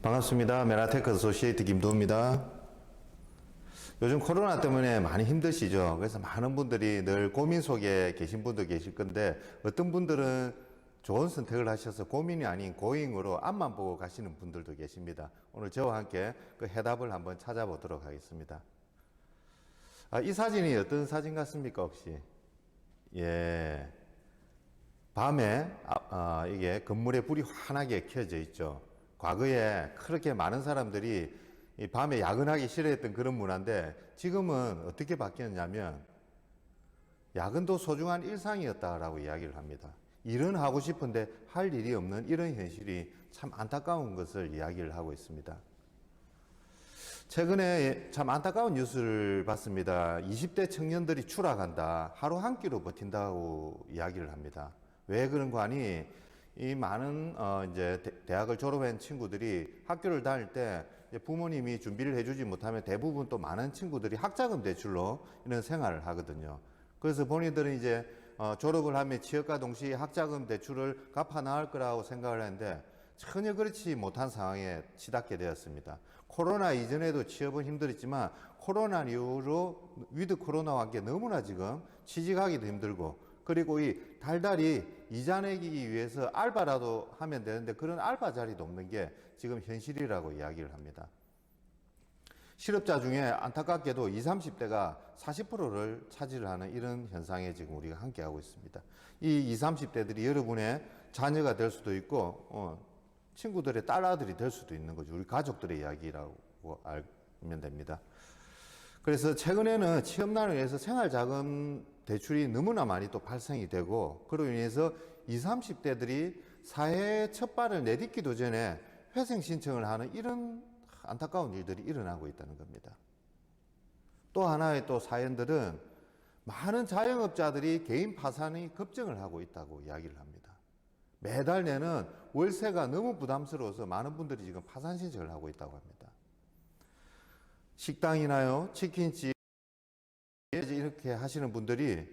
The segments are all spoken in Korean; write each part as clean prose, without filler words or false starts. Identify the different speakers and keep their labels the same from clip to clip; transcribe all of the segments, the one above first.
Speaker 1: 반갑습니다. 메나테크 어소시에이트 김도우입니다. 요즘 코로나 때문에 많이 힘드시죠? 그래서 많은 분들이 늘 고민 속에 계신 분도 계실 건데, 어떤 분들은 좋은 선택을 하셔서 고민이 아닌 고잉으로 앞만 보고 가시는 분들도 계십니다. 오늘 저와 함께 그 해답을 한번 찾아보도록 하겠습니다. 이 사진이 어떤 사진 같습니까, 혹시? 예. 밤에, 이게 건물에 불이 환하게 켜져 있죠. 과거에 그렇게 많은 사람들이 이 밤에 야근하기 싫어했던 그런 문화인데, 지금은 어떻게 바뀌었냐면 야근도 소중한 일상이었다라고 이야기를 합니다. 일은 하고 싶은데 할 일이 없는 이런 현실이 참 안타까운 것을 이야기를 하고 있습니다. 최근에 참 안타까운 뉴스를 봤습니다. 20대 청년들이 추락한다, 하루 한 끼로 버틴다고 이야기를 합니다. 왜 그런 거 아니? 이 많은 이제 대학을 졸업한 친구들이 학교를 다닐 때 부모님이 준비를 해주지 못하면 대부분 또 많은 친구들이 학자금 대출로 이런 생활을 하거든요. 그래서 본인들은 이제 졸업을 하면 취업과 동시에 학자금 대출을 갚아 나갈 거라고 생각을 했는데 전혀 그렇지 못한 상황에 치닫게 되었습니다. 코로나 이전에도 취업은 힘들었지만 코로나 이후로 위드 코로나와 함께 너무나 지금 취직하기도 힘들고, 그리고 이 달달이 이자 내기 위해서 알바라도 하면 되는데 그런 알바 자리도 없는 게 지금 현실이라고 이야기를 합니다. 실업자 중에 안타깝게도 20, 30대가 40%를 차지를 하는 이런 현상에 지금 우리가 함께하고 있습니다. 이 20, 30대들이 여러분의 자녀가 될 수도 있고 친구들의 딸아들이 될 수도 있는 거죠. 우리 가족들의 이야기라고 알면 됩니다. 그래서 최근에는 취업난을 위해서 생활자금 대출이 너무나 많이 또 발생이 되고, 그로 인해서 20, 30대들이 사회에 첫 발을 내딛기도 전에 회생 신청을 하는 이런 안타까운 일들이 일어나고 있다는 겁니다. 또 하나의 또 사연들은 많은 자영업자들이 개인 파산이 급증을 하고 있다고 이야기를 합니다. 매달 내는 월세가 너무 부담스러워서 많은 분들이 지금 파산 신청을 하고 있다고 합니다. 식당이나요, 치킨집 이렇게 하시는 분들이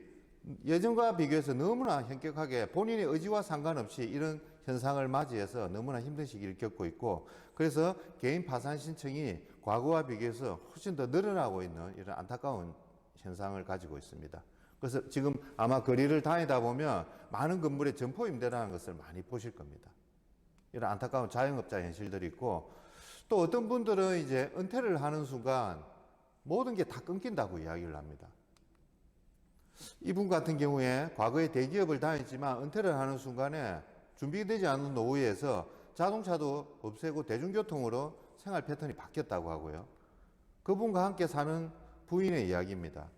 Speaker 1: 예전과 비교해서 너무나 현격하게 본인의 의지와 상관없이 이런 현상을 맞이해서 너무나 힘든 시기를 겪고 있고, 그래서 개인 파산 신청이 과거와 비교해서 훨씬 더 늘어나고 있는 이런 안타까운 현상을 가지고 있습니다. 그래서 지금 아마 거리를 다니다 보면 많은 건물의 점포 임대라는 것을 많이 보실 겁니다. 이런 안타까운 자영업자 현실들이 있고, 또 어떤 분들은 이제 은퇴를 하는 순간 모든 게 다 끊긴다고 이야기를 합니다. 이분 같은 경우에 과거에 대기업을 다녔지만 은퇴를 하는 순간에 준비되지 않은 노후에서 자동차도 없애고 대중교통으로 생활 패턴이 바뀌었다고 하고요. 그분과 함께 사는 부인의 이야기입니다.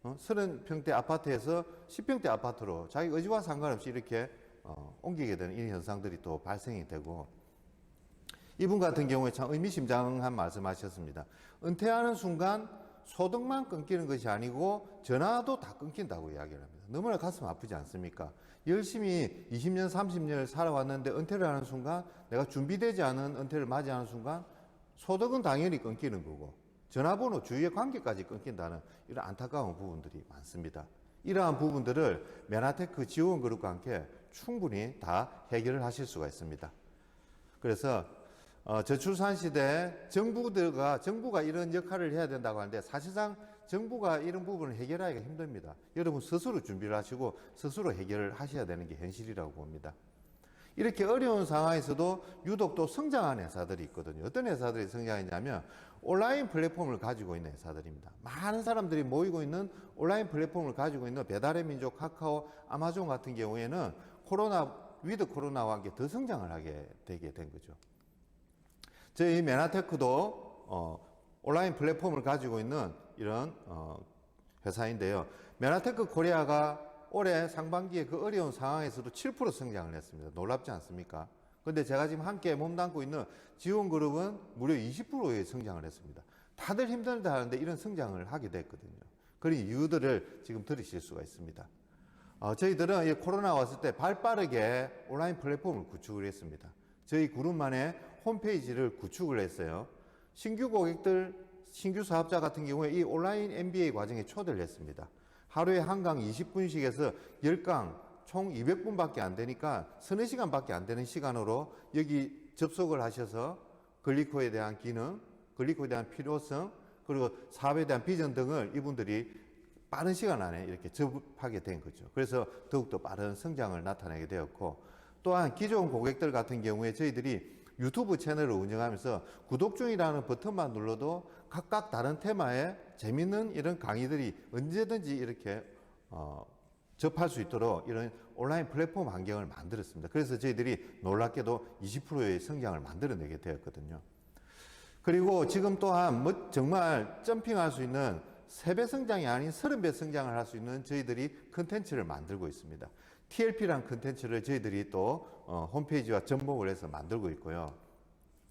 Speaker 1: 30평대 아파트에서 10평대 아파트로 자기 의지와 상관없이 이렇게 옮기게 되는 이런 현상들이 또 발생이 되고, 이분 같은 경우에 참 의미심장한 말씀하셨습니다. 은퇴하는 순간 소득만 끊기는 것이 아니고 전화도 다 끊긴다고 이야기를 합니다. 너무나 가슴 아프지 않습니까? 열심히 20년, 30년을 살아왔는데 은퇴를 하는 순간, 내가 준비되지 않은 은퇴를 맞이하는 순간 소득은 당연히 끊기는 거고 전화번호, 주위의 관계까지 끊긴다는 이런 안타까운 부분들이 많습니다. 이러한 부분들을 메나테크 지원그룹과 함께 충분히 다 해결을 하실 수가 있습니다. 그래서 저출산 시대에 정부가 이런 역할을 해야 된다고 하는데, 사실상 정부가 이런 부분을 해결하기가 힘듭니다. 여러분 스스로 준비를 하시고 스스로 해결을 하셔야 되는 게 현실이라고 봅니다. 이렇게 어려운 상황에서도 유독 또 성장하는 회사들이 있거든요. 어떤 회사들이 성장했냐면 온라인 플랫폼을 가지고 있는 회사들입니다. 많은 사람들이 모이고 있는 온라인 플랫폼을 가지고 있는 배달의 민족, 카카오, 아마존 같은 경우에는 위드 코로나와 함께 더 성장을 하게 되게 된 거죠. 저희 메나테크도 온라인 플랫폼을 가지고 있는 이런 회사인데요. 메나테크 코리아가 올해 상반기에 그 어려운 상황에서도 7% 성장을 했습니다. 놀랍지 않습니까? 그런데 제가 지금 함께 몸담고 있는 지원그룹은 무려 20%의 성장을 했습니다. 다들 힘들다 하는데 이런 성장을 하게 됐거든요. 그런 이유들을 지금 들으실 수가 있습니다. 저희들은 이 코로나 왔을 때 발빠르게 온라인 플랫폼을 구축을 했습니다. 저희 그룹만의 홈페이지를 구축을 했어요. 신규 고객들, 신규 사업자 같은 경우에 이 온라인 MBA 과정에 초대를 했습니다. 하루에 한 강 20분씩에서 10강 총 200분밖에 안 되니까 서너 시간밖에 안 되는 시간으로 여기 접속을 하셔서 글리코에 대한 기능, 글리코에 대한 필요성, 그리고 사업에 대한 비전 등을 이분들이 빠른 시간 안에 이렇게 접하게 된 거죠. 그래서 더욱더 빠른 성장을 나타내게 되었고, 또한 기존 고객들 같은 경우에 저희들이 유튜브 채널을 운영하면서 구독 중이라는 버튼만 눌러도 각각 다른 테마의 재밌는 이런 강의들이 언제든지 이렇게 접할 수 있도록 이런 온라인 플랫폼 환경을 만들었습니다. 그래서 저희들이 놀랍게도 20%의 성장을 만들어내게 되었거든요. 그리고 지금 또한 정말 점핑할 수 있는 3배 성장이 아닌 30배 성장을 할 수 있는 저희들이 컨텐츠를 만들고 있습니다. TLP라는 컨텐츠를 저희들이 또 홈페이지와 접목을 해서 만들고 있고요.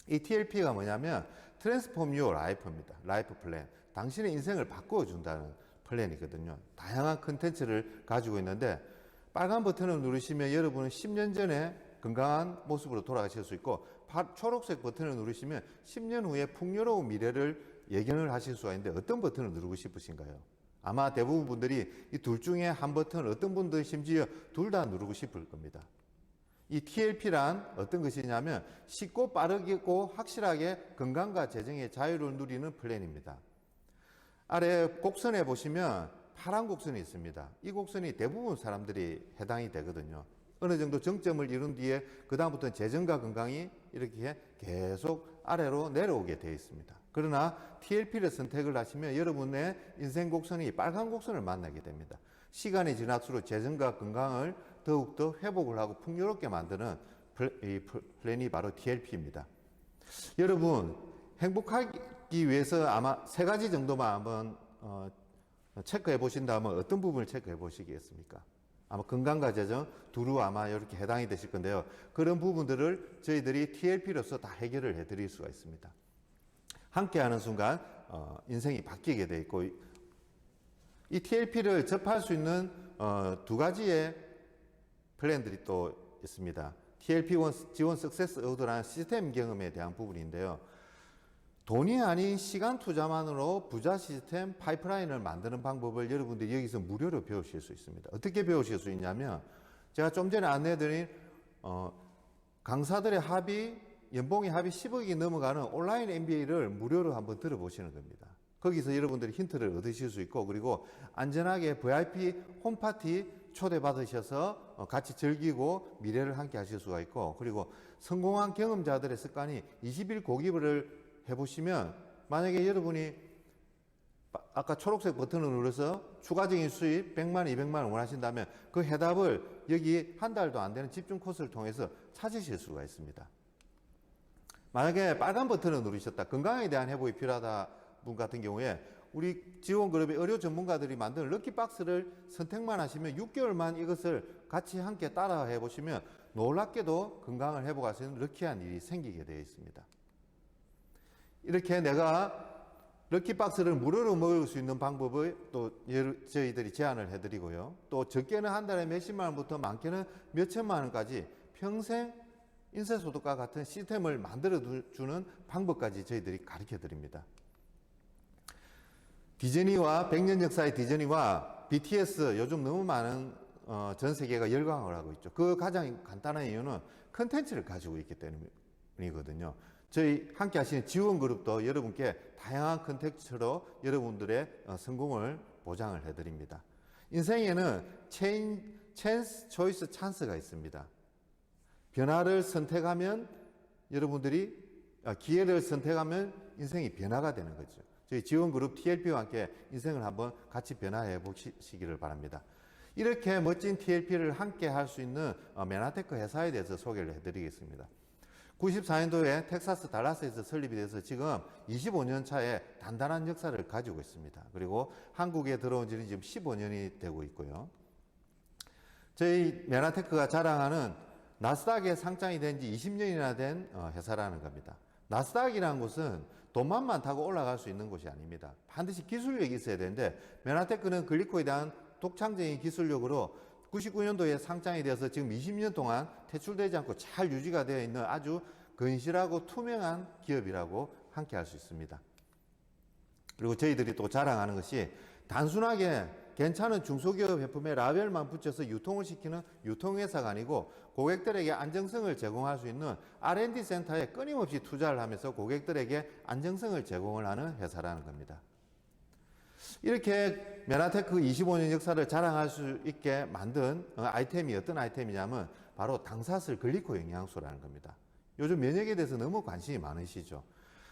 Speaker 1: 이 TLP가 뭐냐면 Transform Your Life입니다. 라이프 플랜. 당신의 인생을 바꾸어 준다는 플랜이거든요. 다양한 컨텐츠를 가지고 있는데 빨간 버튼을 누르시면 여러분은 10년 전에 건강한 모습으로 돌아가실 수 있고, 초록색 버튼을 누르시면 10년 후에 풍요로운 미래를 예견을 하실 수가 있는데 어떤 버튼을 누르고 싶으신가요? 아마 대부분 분들이 이 둘 중에 한 버튼을, 어떤 분들 심지어 둘 다 누르고 싶을 겁니다. 이 TLP란 어떤 것이냐면 쉽고 빠르고 확실하게 건강과 재정의 자유를 누리는 플랜입니다. 아래 곡선에 보시면 파란 곡선이 있습니다. 이 곡선이 대부분 사람들이 해당이 되거든요. 어느 정도 정점을 이룬 뒤에 그 다음부터는 재정과 건강이 이렇게 계속 아래로 내려오게 되어 있습니다. 그러나 TLP를 선택을 하시면 여러분의 인생 곡선이 빨간 곡선을 만나게 됩니다. 시간이 지날수록 재정과 건강을 더욱더 회복을 하고 풍요롭게 만드는 이 플랜이 바로 TLP입니다. 여러분, 행복하기 위해서 아마 3가지 정도만 한번 체크해 보신다면 어떤 부분을 체크해 보시겠습니까? 아마 건강과 재정 두루 아마 이렇게 해당이 되실 건데요. 그런 부분들을 저희들이 TLP로서 다 해결을 해드릴 수가 있습니다. 함께하는 순간 인생이 바뀌게 돼 있고, 이 TLP를 접할 수 있는 2가지의 플랜들이 또 있습니다. TLP 지원 석세스 어워드라는 시스템 경험에 대한 부분인데요. 돈이 아닌 시간 투자만으로 부자 시스템 파이프라인을 만드는 방법을 여러분들이 여기서 무료로 배우실 수 있습니다. 어떻게 배우실 수 있냐면, 제가 좀 전에 안내해드린 강사들의 연봉의 합이 10억이 넘어가는 온라인 MBA를 무료로 한번 들어보시는 겁니다. 거기서 여러분들이 힌트를 얻으실 수 있고, 그리고 안전하게 VIP 홈파티 초대받으셔서 같이 즐기고 미래를 함께 하실 수가 있고, 그리고 성공한 경험자들의 습관이 20일 고기를 해보시면, 만약에 여러분이 아까 초록색 버튼을 눌러서 추가적인 수입 100만, 200만 원하신다면 그 해답을 여기 한 달도 안 되는 집중 코스를 통해서 찾으실 수가 있습니다. 만약에 빨간 버튼을 누르셨다, 건강에 대한 회복이 필요하다 분 같은 경우에 우리 지원그룹의 의료 전문가들이 만든 럭키박스를 선택만 하시면 6개월만 이것을 같이 함께 따라 해보시면 놀랍게도 건강을 회복할 수 있는 럭키한 일이 생기게 되어 있습니다. 이렇게 내가 럭키박스를 무료로 먹을 수 있는 방법을 또 저희들이 제안을 해드리고요. 또 적게는 한 달에 몇십만 원부터 많게는 몇천만 원까지 평생 인쇄소득과 같은 시스템을 만들어주는 방법까지 저희들이 가르쳐드립니다. 디즈니와 100년 역사의 디즈니와 BTS 요즘 너무 많은 전 세계가 열광을 하고 있죠. 그 가장 간단한 이유는 컨텐츠를 가지고 있기 때문이거든요. 저희 함께 하시는 지원그룹도 여러분께 다양한 컨텐츠로 여러분들의 성공을 보장을 해드립니다. 인생에는 찬스, 초이스, 찬스가 있습니다. 변화를 선택하면 여러분들이 기회를 선택하면 인생이 변화가 되는 거죠. 저희 지원그룹 TLP와 함께 인생을 한번 같이 변화해 보시기를 바랍니다. 이렇게 멋진 TLP를 함께 할 수 있는 메나테크 회사에 대해서 소개를 해드리겠습니다. 94년도에 텍사스 달라스에서 설립이 돼서 지금 25년 차에 단단한 역사를 가지고 있습니다. 그리고 한국에 들어온 지는 지금 15년이 되고 있고요. 저희 메나테크가 자랑하는 나스닥에 상장이 된 지 20년이나 된 회사라는 겁니다. 나스닥이라는 곳은 돈만 많다고 올라갈 수 있는 곳이 아닙니다. 반드시 기술력이 있어야 되는데, 메나테크는 글리코에 대한 독창적인 기술력으로 99년도에 상장이 되어서 지금 20년 동안 퇴출되지 않고 잘 유지가 되어 있는 아주 건실하고 투명한 기업이라고 함께 할 수 있습니다. 그리고 저희들이 또 자랑하는 것이 단순하게 괜찮은 중소기업 제품에 라벨만 붙여서 유통을 시키는 유통회사가 아니고 고객들에게 안정성을 제공할 수 있는 R&D 센터에 끊임없이 투자를 하면서 고객들에게 안정성을 제공을 하는 회사라는 겁니다. 이렇게 메나테크 25년 역사를 자랑할 수 있게 만든 아이템이 어떤 아이템이냐면 바로 당사슬 글리코 영양소라는 겁니다. 요즘 면역에 대해서 너무 관심이 많으시죠.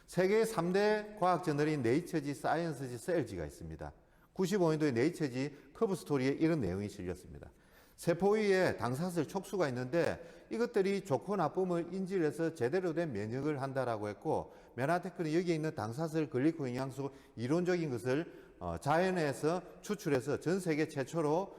Speaker 1: 세계 3대 과학 저널인 네이처지, 사이언스지, 셀지가 있습니다. 95년도에 네이처지 커브 스토리에 이런 내용이 실렸습니다. 세포 위에 당사슬 촉수가 있는데 이것들이 좋고 나쁨을 인지해서 제대로 된 면역을 한다라고 했고, 메나테크는 여기에 있는 당사슬 글리코 영양소 이론적인 것을 자연에서 추출해서 전 세계 최초로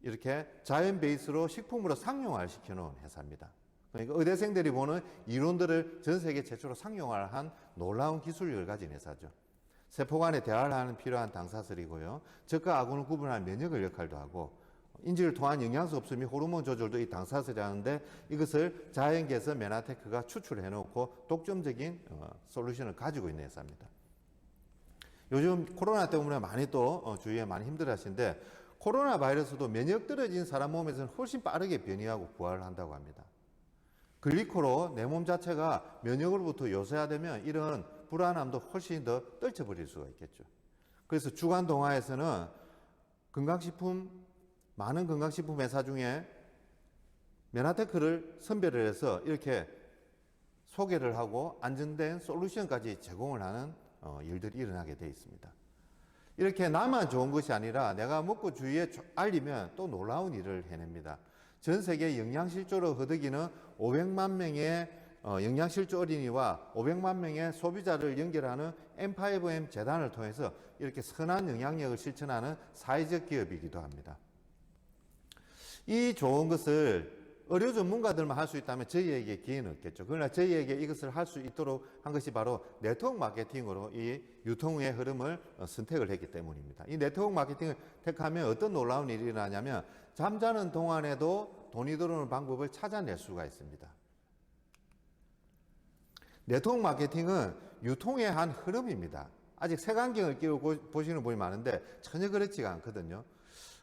Speaker 1: 이렇게 자연 베이스로 식품으로 상용화를 시켜놓은 회사입니다. 그러니까 의대생들이 보는 이론들을 전 세계 최초로 상용화한 놀라운 기술력을 가진 회사죠. 세포 간의 대화를 하는 필요한 당사슬이고요. 적과 악운을 구분하는 면역을 역할도 하고, 인지를 통한 영양소 흡수 및 호르몬 조절도 이 당사슬이 하는데, 이것을 자연계에서 메나테크가 추출해 놓고 독점적인 솔루션을 가지고 있는 회사입니다. 요즘 코로나 때문에 많이 또 주위에 많이 힘들어 하시는데, 코로나 바이러스도 면역 떨어진 사람 몸에서는 훨씬 빠르게 변이하고 부활을 한다고 합니다. 글리코로 내 몸 자체가 면역으로부터 요새화되면 이런 불안함도 훨씬 더 떨쳐버릴 수가 있겠죠. 그래서 주간 동화에서는 많은 건강식품 회사 중에 메나테크를 선별을 해서 이렇게 소개를 하고 안전된 솔루션까지 제공을 하는 일들이 일어나게 되어 있습니다. 이렇게 나만 좋은 것이 아니라 내가 먹고 주위에 알리면 또 놀라운 일을 해냅니다. 전 세계 영양실조로 허덕이는 500만 명의 영양실조 어린이와 500만 명의 소비자를 연결하는 M5M 재단을 통해서 이렇게 선한 영향력을 실천하는 사회적 기업이기도 합니다. 이 좋은 것을 의료 전문가들만 할 수 있다면 저희에게 기회는 없겠죠. 그러나 저희에게 이것을 할 수 있도록 한 것이 바로 네트워크 마케팅으로 이 유통의 흐름을 선택을 했기 때문입니다. 이 네트워크 마케팅을 택하면 어떤 놀라운 일이 일어나냐면 잠자는 동안에도 돈이 들어오는 방법을 찾아낼 수가 있습니다. 네트워크 마케팅은 유통의 한 흐름입니다. 아직 색안경을 끼고 보시는 분이 많은데 전혀 그렇지가 않거든요.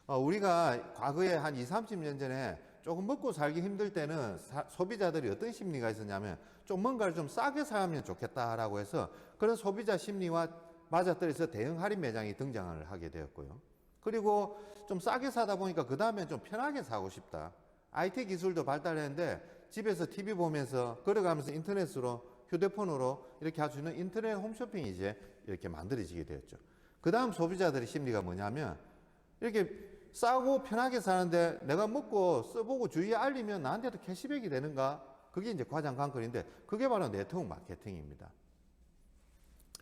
Speaker 1: 우리가 과거에 한 20, 30년 전에 조금 먹고 살기 힘들 때는 소비자들이 어떤 심리가 있었냐면 좀 뭔가를 좀 싸게 사면 좋겠다라고 해서 그런 소비자 심리와 맞아떨어서 대형 할인 매장이 등장을 하게 되었고요. 그리고 좀 싸게 사다 보니까 그 다음에 좀 편하게 사고 싶다. IT 기술도 발달했는데 집에서 TV 보면서 걸어가면서 인터넷으로 휴대폰으로 이렇게 할 수 있는 인터넷 홈쇼핑이 이제 이렇게 만들어지게 되었죠. 그 다음 소비자들의 심리가 뭐냐면 이렇게 싸고 편하게 사는데 내가 먹고 써보고 주위에 알리면 나한테도 캐시백이 되는가? 그게 이제 과장 관건인데 그게 바로 네트워크 마케팅입니다.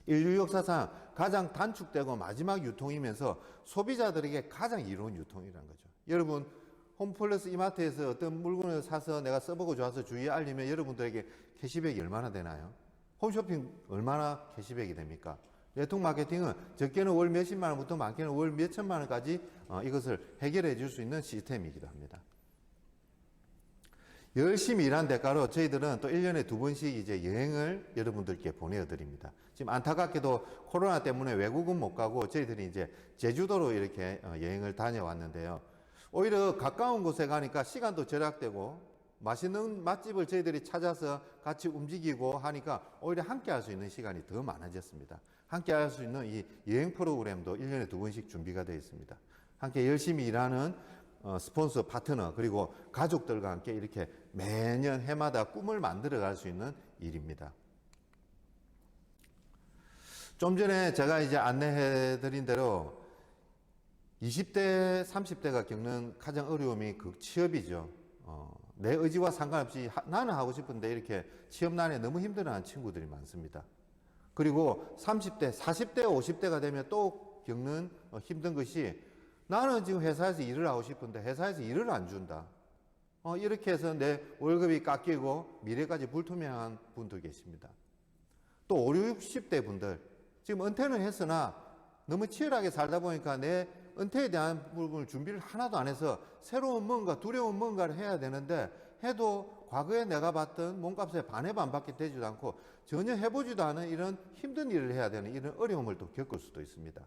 Speaker 1: 인류 역사상 가장 단축되고 마지막 유통이면서 소비자들에게 가장 이로운 유통이라는 거죠. 여러분 홈플러스 이마트에서 어떤 물건을 사서 내가 써보고 좋아서 주위에 알리면 여러분들에게 캐시백이 얼마나 되나요? 홈쇼핑 얼마나 캐시백이 됩니까? 네트워크 마케팅은 적게는 월 몇십만 원부터 많게는 월 몇천만 원까지 이것을 해결해 줄 수 있는 시스템이기도 합니다. 열심히 일한 대가로 저희들은 또 1년에 2번씩 이제 여행을 여러분들께 보내드립니다. 지금 안타깝게도 코로나 때문에 외국은 못 가고 저희들이 이제 제주도로 이렇게 여행을 다녀왔는데요. 오히려 가까운 곳에 가니까 시간도 절약되고 맛있는 맛집을 저희들이 찾아서 같이 움직이고 하니까 오히려 함께 할 수 있는 시간이 더 많아졌습니다. 함께 할 수 있는 이 여행 프로그램도 1년에 2번씩 준비가 되어 있습니다. 함께 열심히 일하는 스폰서, 파트너, 그리고 가족들과 함께 이렇게 매년 해마다 꿈을 만들어 갈 수 있는 일입니다. 좀 전에 제가 이제 안내해 드린 대로 20대, 30대가 겪는 가장 어려움이 그 취업이죠. 내 의지와 상관없이 나는 하고 싶은데 이렇게 취업난에 너무 힘들어하는 친구들이 많습니다. 그리고 30대, 40대, 50대가 되면 또 겪는 힘든 것이 나는 지금 회사에서 일을 하고 싶은데 회사에서 일을 안 준다. 이렇게 해서 내 월급이 깎이고 미래까지 불투명한 분도 계십니다. 또 50, 60대 분들 지금 은퇴는 했으나 너무 치열하게 살다 보니까 내 은퇴에 대한 부분을 준비를 하나도 안 해서 새로운 뭔가 두려운 뭔가를 해야 되는데 해도 과거에 내가 봤던 몸값의 반의 반밖에 되지도 않고 전혀 해보지도 않은 이런 힘든 일을 해야 되는 이런 어려움을 또 겪을 수도 있습니다.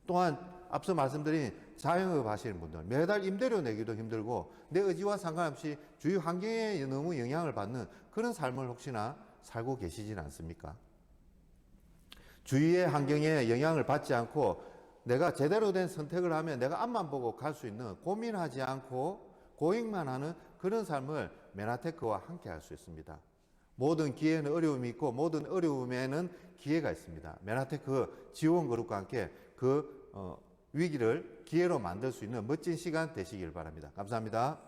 Speaker 1: 또한 앞서 말씀드린 자영업 하시는 분들, 매달 임대료 내기도 힘들고 내 의지와 상관없이 주위 환경에 너무 영향을 받는 그런 삶을 혹시나 살고 계시진 않습니까? 주위의 환경에 영향을 받지 않고 내가 제대로 된 선택을 하면 내가 앞만 보고 갈 수 있는, 고민하지 않고 고행만 하는 그런 삶을 메나테크와 함께 할 수 있습니다. 모든 기회에는 어려움이 있고 모든 어려움에는 기회가 있습니다. 메나테크 지원 그룹과 함께 그 위기를 기회로 만들 수 있는 멋진 시간 되시길 바랍니다. 감사합니다.